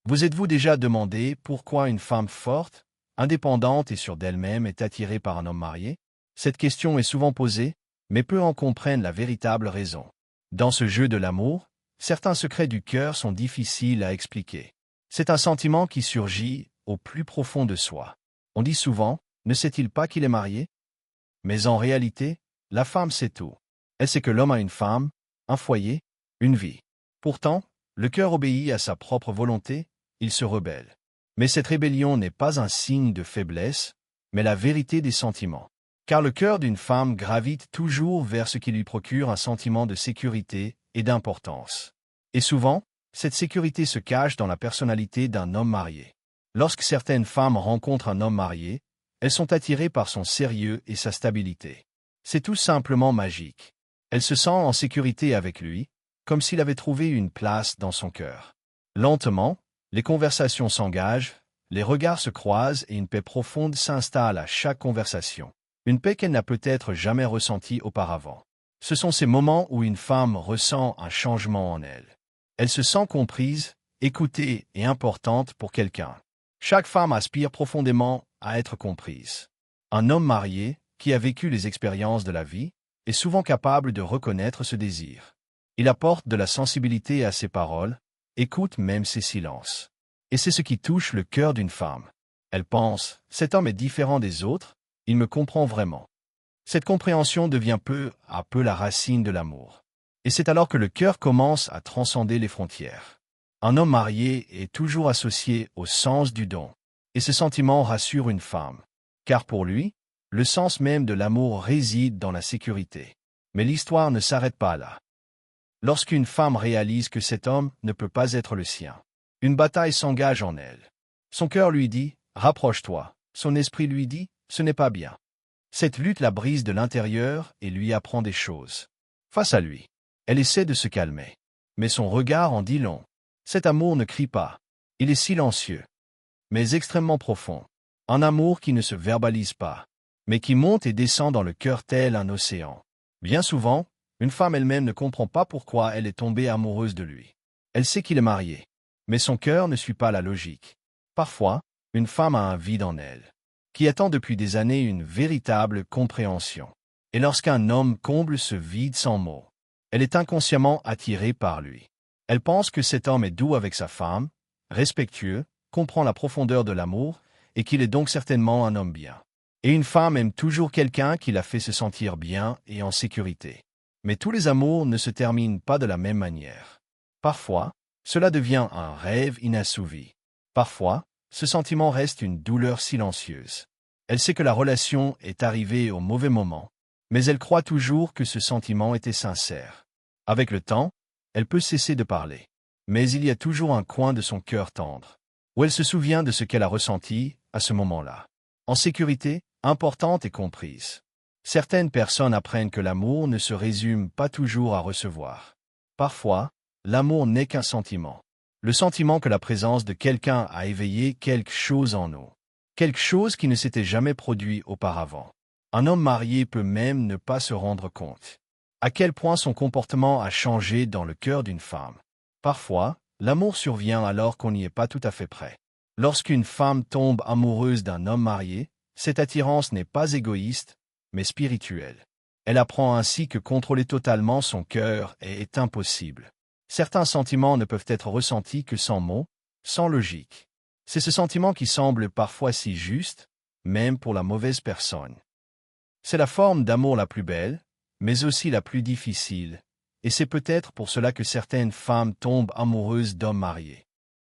Vous êtes-vous déjà demandé pourquoi une femme forte, indépendante et sûre d'elle-même est attirée par un homme marié? Cette question est souvent posée, mais peu en comprennent la véritable raison. Dans ce jeu de l'amour, certains secrets du cœur sont difficiles à expliquer. C'est un sentiment qui surgit au plus profond de soi. On dit souvent, ne sait-il pas qu'il est marié? Mais en réalité, la femme sait tout. Elle sait que l'homme a une femme, un foyer, une vie. Pourtant, le cœur obéit à sa propre volonté, il se rebelle. Mais cette rébellion n'est pas un signe de faiblesse, mais la vérité des sentiments. Car le cœur d'une femme gravite toujours vers ce qui lui procure un sentiment de sécurité et d'importance. Et souvent, cette sécurité se cache dans la personnalité d'un homme marié. Lorsque certaines femmes rencontrent un homme marié, elles sont attirées par son sérieux et sa stabilité. C'est tout simplement magique. Elle se sent en sécurité avec lui, comme s'il avait trouvé une place dans son cœur. Lentement, les conversations s'engagent, les regards se croisent et une paix profonde s'installe à chaque conversation. Une paix qu'elle n'a peut-être jamais ressentie auparavant. Ce sont ces moments où une femme ressent un changement en elle. Elle se sent comprise, écoutée et importante pour quelqu'un. Chaque femme aspire profondément à être comprise. Un homme marié, qui a vécu les expériences de la vie, est souvent capable de reconnaître ce désir. Il apporte de la sensibilité à ses paroles, écoute même ses silences. Et c'est ce qui touche le cœur d'une femme. Elle pense, cet homme est différent des autres, il me comprend vraiment. Cette compréhension devient peu à peu la racine de l'amour. Et c'est alors que le cœur commence à transcender les frontières. Un homme marié est toujours associé au sens du don. Et ce sentiment rassure une femme. Car pour lui, le sens même de l'amour réside dans la sécurité. Mais l'histoire ne s'arrête pas là. Lorsqu'une femme réalise que cet homme ne peut pas être le sien, une bataille s'engage en elle. Son cœur lui dit « Rapproche-toi ». Son esprit lui dit « Ce n'est pas bien ». Cette lutte la brise de l'intérieur et lui apprend des choses. Face à lui, elle essaie de se calmer. Mais son regard en dit long. Cet amour ne crie pas. Il est silencieux, mais extrêmement profond. Un amour qui ne se verbalise pas, mais qui monte et descend dans le cœur tel un océan. Bien souvent, une femme elle-même ne comprend pas pourquoi elle est tombée amoureuse de lui. Elle sait qu'il est marié, mais son cœur ne suit pas la logique. Parfois, une femme a un vide en elle, qui attend depuis des années une véritable compréhension. Et lorsqu'un homme comble ce vide sans mots, elle est inconsciemment attirée par lui. Elle pense que cet homme est doux avec sa femme, respectueux, comprend la profondeur de l'amour, et qu'il est donc certainement un homme bien. Et une femme aime toujours quelqu'un qui la fait se sentir bien et en sécurité. Mais tous les amours ne se terminent pas de la même manière. Parfois, cela devient un rêve inassouvi. Parfois, ce sentiment reste une douleur silencieuse. Elle sait que la relation est arrivée au mauvais moment, mais elle croit toujours que ce sentiment était sincère. Avec le temps, elle peut cesser de parler. Mais il y a toujours un coin de son cœur tendre, où elle se souvient de ce qu'elle a ressenti à ce moment-là. En sécurité, importante et comprise. Certaines personnes apprennent que l'amour ne se résume pas toujours à recevoir. Parfois, l'amour n'est qu'un sentiment. Le sentiment que la présence de quelqu'un a éveillé quelque chose en nous. Quelque chose qui ne s'était jamais produit auparavant. Un homme marié peut même ne pas se rendre compte à quel point son comportement a changé dans le cœur d'une femme. Parfois, l'amour survient alors qu'on n'y est pas tout à fait prêt. Lorsqu'une femme tombe amoureuse d'un homme marié, cette attirance n'est pas égoïste, mais spirituelle. Elle apprend ainsi que contrôler totalement son cœur est impossible. Certains sentiments ne peuvent être ressentis que sans mots, sans logique. C'est ce sentiment qui semble parfois si juste, même pour la mauvaise personne. C'est la forme d'amour la plus belle, mais aussi la plus difficile, et c'est peut-être pour cela que certaines femmes tombent amoureuses d'hommes mariés.